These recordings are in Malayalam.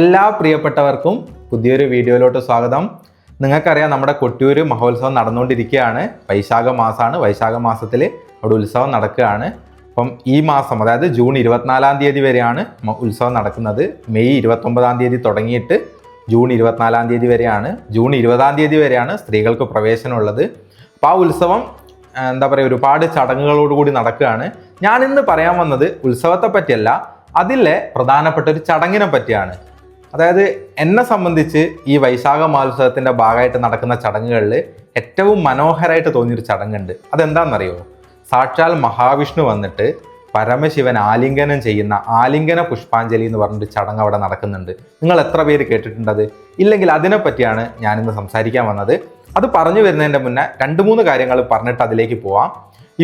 എല്ലാ പ്രിയപ്പെട്ടവർക്കും പുതിയൊരു വീഡിയോയിലോട്ട് സ്വാഗതം. നിങ്ങൾക്കറിയാം, നമ്മുടെ കൊട്ടിയൂർ മഹോത്സവം നടന്നുകൊണ്ടിരിക്കുകയാണ്. വൈശാഖ മാസമാണ്. വൈശാഖ മാസത്തിൽ അവിടെ ഉത്സവം നടക്കുകയാണ്. അപ്പം ഈ മാസം, അതായത് ജൂൺ 24-ാം തീയതി വരെയാണ് ഉത്സവം നടക്കുന്നത്. മെയ് 29-ാം തീയതി തുടങ്ങിയിട്ട് ജൂൺ 24-ാം തീയതി വരെയാണ്. ജൂൺ 20-ാം തീയതി വരെയാണ് സ്ത്രീകൾക്ക് പ്രവേശനമുള്ളത്. അപ്പോൾ ആ ഉത്സവം ഒരുപാട് ചടങ്ങുകളോടുകൂടി നടക്കുകയാണ്. ഞാനിന്ന് പറയാൻ വന്നത് ഉത്സവത്തെ പറ്റിയല്ല, അതിലെ പ്രധാനപ്പെട്ട ഒരു ചടങ്ങിനെ പറ്റിയാണ്. അതായത് എന്നെ സംബന്ധിച്ച് ഈ വൈശാഖ മഹോത്സവത്തിൻ്റെ ഭാഗമായിട്ട് നടക്കുന്ന ചടങ്ങുകളിൽ ഏറ്റവും മനോഹരമായിട്ട് തോന്നിയൊരു ചടങ്ങുണ്ട്. അതെന്താണെന്നറിയോ? സാക്ഷാൽ മഹാവിഷ്ണു വന്നിട്ട് പരമശിവൻ ആലിംഗനം ചെയ്യുന്ന ആലിംഗന പുഷ്പാഞ്ജലി എന്ന് പറഞ്ഞൊരു ചടങ്ങ് അവിടെ നടക്കുന്നുണ്ട്. നിങ്ങൾ എത്ര പേര് കേട്ടിട്ടുണ്ടത്? ഇല്ലെങ്കിൽ അതിനെപ്പറ്റിയാണ് ഞാനിന്ന് സംസാരിക്കാൻ വന്നത്. അത് പറഞ്ഞു വരുന്നതിൻ്റെ മുന്നേ 2-3 കാര്യങ്ങൾ പറഞ്ഞിട്ട് അതിലേക്ക് പോവാം.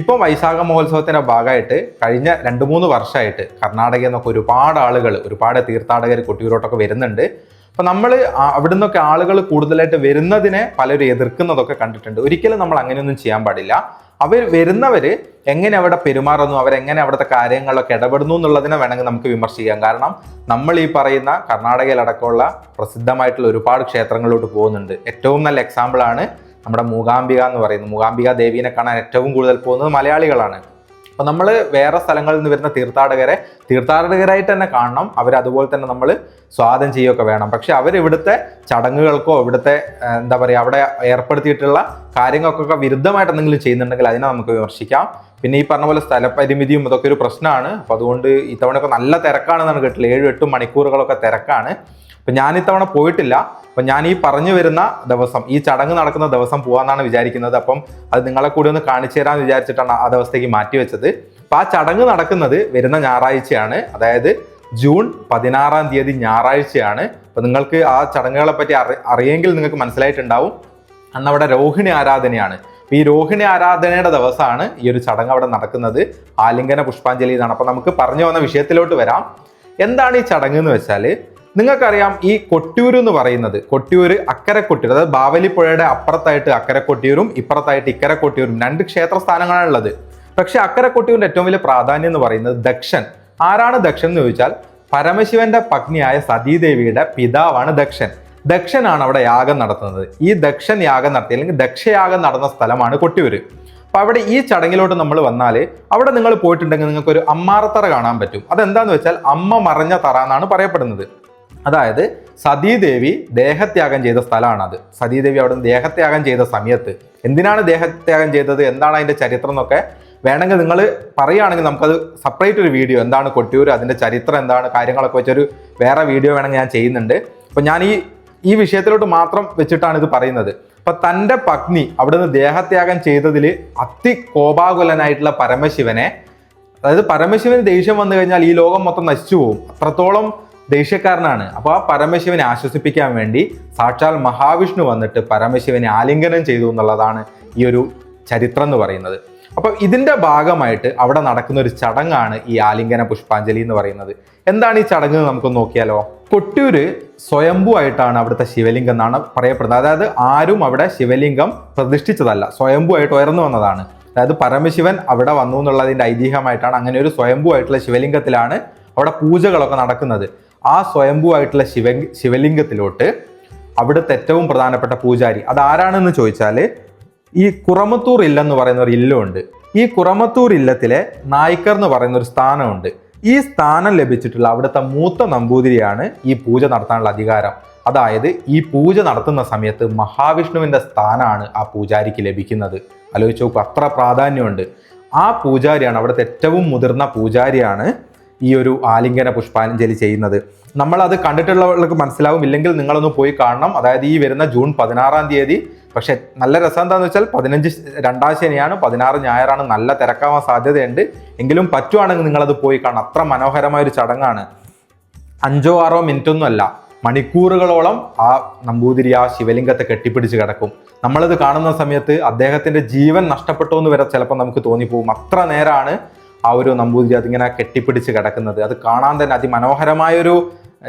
ഇപ്പം വൈശാഖ മഹോത്സവത്തിൻ്റെ ഭാഗമായിട്ട് കഴിഞ്ഞ 2-3 വർഷമായിട്ട് കർണാടകയിൽ നിന്നൊക്കെ ഒരുപാട് തീർത്ഥാടകർ കൊട്ടിയൂരോട്ടൊക്കെ വരുന്നുണ്ട്. അപ്പം നമ്മൾ അവിടെ നിന്നൊക്കെ ആളുകൾ കൂടുതലായിട്ട് വരുന്നതിനെ പലരും എതിർക്കുന്നതൊക്കെ കണ്ടിട്ടുണ്ട്. ഒരിക്കലും നമ്മൾ അങ്ങനെയൊന്നും ചെയ്യാൻ പാടില്ല. വരുന്നവർ എങ്ങനെ അവിടെ പെരുമാറുന്നു, അവരെങ്ങനെ അവിടുത്തെ കാര്യങ്ങളിലൊക്കെ ഇടപെടുന്നു എന്നുള്ളതിനെ വേണമെങ്കിൽ നമുക്ക് വിമർശിക്കാം. കാരണം നമ്മൾ ഈ പറയുന്ന കർണാടകയിലടക്കമുള്ള പ്രസിദ്ധമായിട്ടുള്ള ഒരുപാട് ക്ഷേത്രങ്ങളിലോട്ട് പോകുന്നുണ്ട്. ഏറ്റവും നല്ല എക്സാമ്പിളാണ് നമ്മുടെ മൂകാംബിക എന്ന് പറയുന്നത്. മൂകാംബിക ദേവീനെ കാണാൻ ഏറ്റവും കൂടുതൽ പോകുന്നത് മലയാളികളാണ്. അപ്പോൾ നമ്മൾ വേറെ സ്ഥലങ്ങളിൽ നിന്ന് വരുന്ന തീർത്ഥാടകരായിട്ട് തന്നെ കാണണം. അവരതുപോലെ തന്നെ നമ്മൾ സ്വാഗതം ചെയ്യുകയൊക്കെ വേണം. പക്ഷെ അവരിവിടുത്തെ ചടങ്ങുകൾക്കോ ഇവിടുത്തെ അവിടെ ഏർപ്പെടുത്തിയിട്ടുള്ള കാര്യങ്ങൾക്കൊക്കെ വിരുദ്ധമായിട്ട് എന്തെങ്കിലും ചെയ്യുന്നുണ്ടെങ്കിൽ അതിനെ നമുക്ക് വിമർശിക്കാം. പിന്നെ ഈ പറഞ്ഞ പോലെ സ്ഥലപരിമിതിയും ഇതൊക്കെ ഒരു പ്രശ്നമാണ്. അപ്പോൾ അതുകൊണ്ട് ഇത്തവണയൊക്കെ നല്ല തിരക്കാണെന്നാണ് കേട്ടില്ല. 7-8 മണിക്കൂറുകളൊക്കെ തിരക്കാണ്. അപ്പം ഞാൻ ഇത്തവണ പോയിട്ടില്ല. അപ്പം ഞാൻ ഈ പറഞ്ഞു വരുന്ന ദിവസം, ഈ ചടങ്ങ് നടക്കുന്ന ദിവസം പോകാമെന്നാണ് വിചാരിക്കുന്നത്. അപ്പം അത് നിങ്ങളെ കൂടി ഒന്ന് കാണിച്ചു തരാമെന്ന് വിചാരിച്ചിട്ടാണ് ആ ദിവസത്തേക്ക് മാറ്റിവെച്ചത്. അപ്പം ആ ചടങ്ങ് നടക്കുന്നത് വരുന്ന ഞായറാഴ്ചയാണ്, അതായത് ജൂൺ 16-ാം തീയതി ഞായറാഴ്ചയാണ്. അപ്പം നിങ്ങൾക്ക് ആ ചടങ്ങുകളെ പറ്റി അറിയെങ്കിൽ നിങ്ങൾക്ക് മനസ്സിലായിട്ടുണ്ടാവും. അന്ന് അവിടെ രോഹിണി ആരാധനയാണ്. ഈ രോഹിണി ആരാധനയുടെ ദിവസമാണ് ഈ ഒരു ചടങ്ങ് അവിടെ നടക്കുന്നത്. ആലിംഗന പുഷ്പാഞ്ജലി എന്നാണ്. അപ്പം നമുക്ക് പറഞ്ഞു വന്ന വിഷയത്തിലോട്ട് വരാം. എന്താണ് ഈ ചടങ്ങ് എന്ന് വെച്ചാൽ, നിങ്ങൾക്കറിയാം, ഈ കൊട്ടിയൂർ എന്ന് പറയുന്നത്, അക്കരെ കൊട്ടിയൂർ, അതായത് ബാവലിപ്പുഴയുടെ അപ്പുറത്തായിട്ട് അക്കരെ കൊട്ടിയൂരും ഇപ്പുറത്തായിട്ട് ഇക്കരെ കൊട്ടിയൂരും 2 ക്ഷേത്ര സ്ഥാനങ്ങളാണുള്ളത്. പക്ഷെ അക്കരെ കൊട്ടിയൂരിന്റെ ഏറ്റവും വലിയ പ്രാധാന്യം എന്ന് പറയുന്നത് ദക്ഷൻ. ആരാണ് ദക്ഷൻ എന്ന് ചോദിച്ചാൽ, പരമശിവന്റെ പത്നിയായ സതീദേവിയുടെ പിതാവാണ് ദക്ഷൻ. ദക്ഷനാണ് അവിടെ യാഗം നടത്തുന്നത്. ഈ ദക്ഷൻ യാഗം നടത്തി, അല്ലെങ്കിൽ ദക്ഷയാഗം നടന്ന സ്ഥലമാണ് കൊട്ടിയൂർ. അപ്പൊ അവിടെ ഈ ചടങ്ങിലോട്ട് നമ്മൾ വന്നാൽ, അവിടെ നിങ്ങൾ പോയിട്ടുണ്ടെങ്കിൽ നിങ്ങൾക്ക് ഒരു അമ്മാറത്തറ കാണാൻ പറ്റും. അതെന്താന്ന് വെച്ചാൽ അമ്മ മറഞ്ഞ തറ എന്നാണ് പറയപ്പെടുന്നത്. അതായത് സതീദേവി ദേഹത്യാഗം ചെയ്ത സ്ഥലമാണ് അത്. സതീദേവി അവിടെ നിന്ന് ദേഹത്യാഗം ചെയ്ത സമയത്ത് എന്തിനാണ് ദേഹത്യാഗം ചെയ്തത്, എന്താണ് അതിന്റെ ചരിത്രം എന്നൊക്കെ വേണമെങ്കിൽ നിങ്ങൾ പറയുകയാണെങ്കിൽ നമുക്കത് സെപ്പറേറ്റ് ഒരു വീഡിയോ, എന്താണ് കൊട്ടിയൂർ, അതിന്റെ ചരിത്രം എന്താണ്, കാര്യങ്ങളൊക്കെ വെച്ചൊരു വേറെ വീഡിയോ വേണമെങ്കിൽ ഞാൻ ചെയ്യുന്നുണ്ട്. അപ്പൊ ഞാൻ ഈ വിഷയത്തിലോട്ട് മാത്രം വെച്ചിട്ടാണ് ഇത് പറയുന്നത്. അപ്പൊ തൻ്റെ പത്നി അവിടുന്ന് ദേഹത്യാഗം ചെയ്തതിൽ അതികോപാകുലനായിട്ടുള്ള പരമശിവനെ, അതായത് പരമശിവന് ദേഷ്യം വന്നു കഴിഞ്ഞാൽ ഈ ലോകം മൊത്തം നശിച്ചു പോകും, അത്രത്തോളം ദേഷ്യക്കാരനാണ്. അപ്പോൾ ആ പരമശിവനെ ആശ്വസിപ്പിക്കാൻ വേണ്ടി സാക്ഷാൽ മഹാവിഷ്ണു വന്നിട്ട് പരമശിവനെ ആലിംഗനം ചെയ്തു എന്നുള്ളതാണ് ഈ ഒരു ചരിത്രം എന്ന് പറയുന്നത്. അപ്പോൾ ഇതിന്റെ ഭാഗമായിട്ട് അവിടെ നടക്കുന്ന ഒരു ചടങ്ങാണ് ഈ ആലിംഗന പുഷ്പാഞ്ജലി എന്ന് പറയുന്നത്. എന്താണ് ഈ ചടങ്ങ് നമുക്കൊന്ന് നോക്കിയാലോ. കൊട്ടിയൂര് സ്വയംഭൂ ആയിട്ടാണ് അവിടുത്തെ ശിവലിംഗം എന്നാണ് പറയപ്പെടുന്നത്. അതായത് ആരും അവിടെ ശിവലിംഗം പ്രതിഷ്ഠിച്ചതല്ല, സ്വയംഭൂ ആയിട്ട് ഉയർന്നു വന്നതാണ്. അതായത് പരമശിവൻ അവിടെ വന്നു എന്നുള്ളതിന്റെ ഐതിഹ്യമായിട്ടാണ് അങ്ങനെ ഒരു സ്വയംഭൂ ആയിട്ടുള്ള ശിവലിംഗത്തിലാണ് അവിടെ പൂജകളൊക്കെ നടക്കുന്നത്. ആ സ്വയംഭൂ ആയിട്ടുള്ള ശിവലിംഗത്തിലോട്ട് അവിടുത്തെ ഏറ്റവും പ്രധാനപ്പെട്ട പൂജാരി അതാരാണെന്ന് ചോദിച്ചാൽ, ഈ കുറമത്തൂർ ഇല്ലെന്ന് പറയുന്ന ഒരു ഇല്ലമുണ്ട്. ഈ കുറമത്തൂർ ഇല്ലത്തിലെ നായ്ക്കർ എന്ന് പറയുന്ന ഒരു സ്ഥാനമുണ്ട്. ഈ സ്ഥാനം ലഭിച്ചിട്ടുള്ള അവിടുത്തെ മൂത്ത നമ്പൂതിരിയാണ് ഈ പൂജ നടത്താനുള്ള അധികാരം. അതായത് ഈ പൂജ നടത്തുന്ന സമയത്ത് മഹാവിഷ്ണുവിന്റെ സ്ഥാനമാണ് ആ പൂജാരിക്ക് ലഭിക്കുന്നത്. ആലോചിച്ച് നോക്കൂ, അത്ര പ്രാധാന്യമുണ്ട്. ആ പൂജാരിയാണ്, അവിടുത്തെ ഏറ്റവും മുതിർന്ന പൂജാരിയാണ് ഈ ഒരു ആലിംഗന പുഷ്പാഞ്ജലി ചെയ്യുന്നത്. നമ്മളത് കണ്ടിട്ടുള്ളവർക്ക് മനസ്സിലാവും, ഇല്ലെങ്കിൽ നിങ്ങളൊന്ന് പോയി കാണണം. അതായത് ഈ വരുന്ന ജൂൺ 16-ാം തീയതി. പക്ഷെ നല്ല രസം എന്താണെന്ന് വെച്ചാൽ 15 2-ാം ശനിയാണ്, 16 ഞായറാണ്. നല്ല തിരക്കാവാൻ സാധ്യതയുണ്ട്. എങ്കിലും പറ്റുവാണെങ്കിൽ നിങ്ങളത് പോയി കാണണം. അത്ര മനോഹരമായ ഒരു ചടങ്ങാണ്. 5-6 മിനിറ്റൊന്നും അല്ല, മണിക്കൂറുകളോളം ആ നമ്പൂതിരി ആ ശിവലിംഗത്തെ കെട്ടിപ്പിടിച്ച് കിടക്കും. നമ്മളിത് കാണുന്ന സമയത്ത് അദ്ദേഹത്തിന്റെ ജീവൻ നഷ്ടപ്പെട്ടു എന്ന് വരെ ചിലപ്പോൾ നമുക്ക് തോന്നിപ്പോവും. അത്ര നേരമാണ് ആ ഒരു നമ്പൂതിരി അതിങ്ങനെ കെട്ടിപ്പിടിച്ച് കിടക്കുന്നത്. അത് കാണാൻ തന്നെ അതിമനോഹരമായൊരു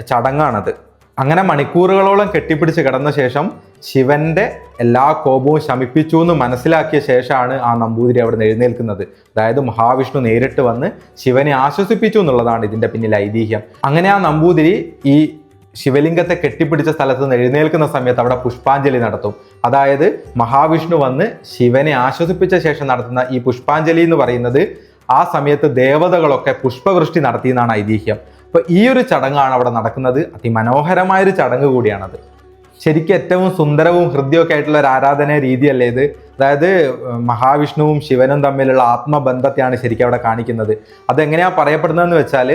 ചടങ്ങാണത്. അങ്ങനെ മണിക്കൂറുകളോളം കെട്ടിപ്പിടിച്ച് കിടന്ന ശേഷം ശിവന്റെ എല്ലാ കോപവും ശമിപ്പിച്ചു എന്ന് മനസ്സിലാക്കിയ ശേഷമാണ് ആ നമ്പൂതിരി അവിടെ നിന്ന് എഴുന്നേൽക്കുന്നത്. അതായത് മഹാവിഷ്ണു നേരിട്ട് വന്ന് ശിവനെ ആശ്വസിപ്പിച്ചു എന്നുള്ളതാണ് ഇതിന്റെ പിന്നിൽ ഐതിഹ്യം. അങ്ങനെ ആ നമ്പൂതിരി ഈ ശിവലിംഗത്തെ കെട്ടിപ്പിടിച്ച സ്ഥലത്ത് നിന്ന് എഴുന്നേൽക്കുന്ന സമയത്ത് അവിടെ പുഷ്പാഞ്ജലി നടത്തും. അതായത് മഹാവിഷ്ണു വന്ന് ശിവനെ ആശ്വസിപ്പിച്ച ശേഷം നടത്തുന്ന ഈ പുഷ്പാഞ്ജലി എന്ന് പറയുന്നത് ആ സമയത്ത് ദേവതകളൊക്കെ പുഷ്പവൃഷ്ടി നടത്തി എന്നാണ് ഐതിഹ്യം. അപ്പോൾ ഈ ഒരു ചടങ്ങാണ് അവിടെ നടക്കുന്നത്. അതിമനോഹരമായൊരു ചടങ്ങ് കൂടിയാണത്. ശരിക്കും ഏറ്റവും സുന്ദരവും ഹൃദ്യമൊക്കെ ആയിട്ടുള്ള ഒരു ആരാധന രീതിയല്ലേ ഇത്? അതായത് മഹാവിഷ്ണുവും ശിവനും തമ്മിലുള്ള ആത്മബന്ധത്തെയാണ് ശരിക്കും അവിടെ കാണിക്കുന്നത്. അതെങ്ങനെയാ പറയപ്പെടുന്നതെന്ന് വെച്ചാൽ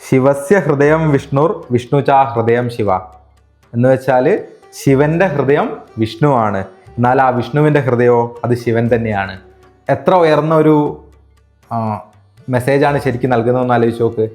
ശിവസ്യ ഹൃദയം വിഷ്ണുർ വിഷ്ണുചാ ഹൃദയം ശിവ എന്ന് വെച്ചാൽ ശിവന്റെ ഹൃദയം വിഷ്ണുവാണ്, എന്നാൽ ആ വിഷ്ണുവിൻ്റെ ഹൃദയമോ അത് ശിവൻ തന്നെയാണ്. എത്ര ഉയർന്ന ഒരു മെസ്സേജാണ് ശരിക്കും നൽകുന്നതെന്ന് ആലോചിച്ച് നോക്ക്.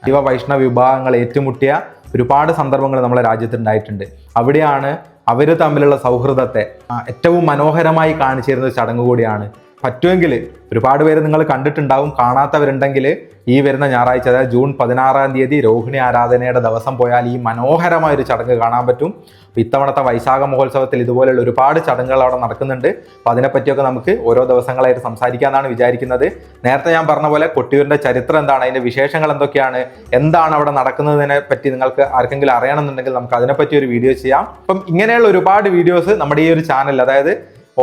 ശിവ വൈഷ്ണവ വിഭാഗങ്ങൾ ഏറ്റുമുട്ടിയ ഒരുപാട് സന്ദർഭങ്ങൾ നമ്മുടെ രാജ്യത്തുണ്ടായിട്ടുണ്ട്. അവിടെയാണ് അവർ തമ്മിലുള്ള സൗഹൃദത്തെ ഏറ്റവും മനോഹരമായി കാണിച്ചു തരുന്ന ഒരു ചടങ്ങ് കൂടിയാണ്. പറ്റുമെങ്കിൽ ഒരുപാട് പേര് നിങ്ങൾ കണ്ടിട്ടുണ്ടാവും, കാണാത്തവരുണ്ടെങ്കിൽ ഈ വരുന്ന ഞായറാഴ്ച അതായത് ജൂൺ 16-ാം തീയതി രോഹിണി ആരാധനയുടെ ദിവസം പോയാൽ ഈ മനോഹരമായൊരു ചടങ്ങ് കാണാൻ പറ്റും. ഇത്തവണത്തെ വൈശാഖ മഹോത്സവത്തിൽ ഇതുപോലെയുള്ള ഒരുപാട് ചടങ്ങുകൾ അവിടെ നടക്കുന്നുണ്ട്. അപ്പോൾ അതിനെപ്പറ്റിയൊക്കെ നമുക്ക് ഓരോ ദിവസങ്ങളായിട്ട് സംസാരിക്കാമെന്നാണ് വിചാരിക്കുന്നത്. നേരത്തെ ഞാൻ പറഞ്ഞ പോലെ കൊട്ടിയൂരിൻ്റെ ചരിത്രം എന്താണ്, അതിൻ്റെ വിശേഷങ്ങൾ എന്തൊക്കെയാണ്, എന്താണ് അവിടെ നടക്കുന്നതിനെ പറ്റി നിങ്ങൾക്ക് ആർക്കെങ്കിലും അറിയണമെന്നുണ്ടെങ്കിൽ നമുക്ക് അതിനെപ്പറ്റി ഒരു വീഡിയോ ചെയ്യാം. അപ്പം ഇങ്ങനെയുള്ള ഒരുപാട് വീഡിയോസ് നമ്മുടെ ഈ ഒരു ചാനൽ, അതായത്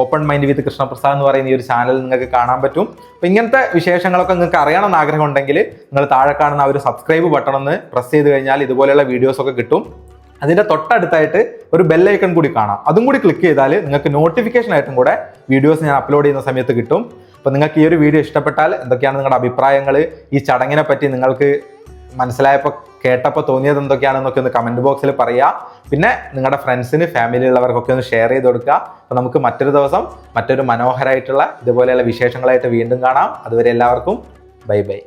ഓപ്പൺ മൈൻഡ് വിത്ത് കൃഷ്ണപ്രസാദ് എന്ന് പറയുന്ന ഈ ഒരു ചാനൽ നിങ്ങൾക്ക് കാണാൻ പറ്റും. അപ്പോൾ ഇങ്ങനത്തെ വിശേഷങ്ങളൊക്കെ നിങ്ങൾക്ക് അറിയണമെന്ന് ആഗ്രഹം ഉണ്ടെങ്കിൽ നിങ്ങൾ താഴെ കാണുന്ന ആ ഒരു സബ്സ്ക്രൈബ് ബട്ടൺ ഒന്ന് പ്രസ് ചെയ്ത് കഴിഞ്ഞാൽ ഇതുപോലെയുള്ള വീഡിയോസൊക്കെ കിട്ടും. അതിൻ്റെ തൊട്ടടുത്തായിട്ട് ഒരു ബെല്ലൈക്കൺ കൂടി കാണാം, അതും കൂടി ക്ലിക്ക് ചെയ്താൽ നിങ്ങൾക്ക് നോട്ടിഫിക്കേഷൻ ആയിട്ടും കൂടെ വീഡിയോസ് ഞാൻ അപ്ലോഡ് ചെയ്യുന്ന സമയത്ത് കിട്ടും. അപ്പോൾ നിങ്ങൾക്ക് ഈ ഒരു വീഡിയോ ഇഷ്ടപ്പെട്ടാൽ എന്തൊക്കെയാണ് നിങ്ങളുടെ അഭിപ്രായങ്ങൾ, ഈ ചടങ്ങിനെ പറ്റി നിങ്ങൾക്ക് മനസ്സിലായപ്പോൾ കേട്ടപ്പോൾ തോന്നിയത് എന്തൊക്കെയാണെന്നൊക്കെ ഒന്ന് കമൻറ്റ് ബോക്സിൽ പറയുക. പിന്നെ നിങ്ങളുടെ ഫ്രണ്ട്സിന് ഫാമിലിയുള്ളവർക്കൊക്കെ ഒന്ന് ഷെയർ ചെയ്ത് കൊടുക്കുക. അപ്പോൾ നമുക്ക് മറ്റൊരു ദിവസം മറ്റൊരു മനോഹരമായിട്ടുള്ള ഇതുപോലെയുള്ള വിശേഷങ്ങളായിട്ട് വീണ്ടും കാണാം. അതുവരെ എല്ലാവർക്കും ബൈ ബൈ.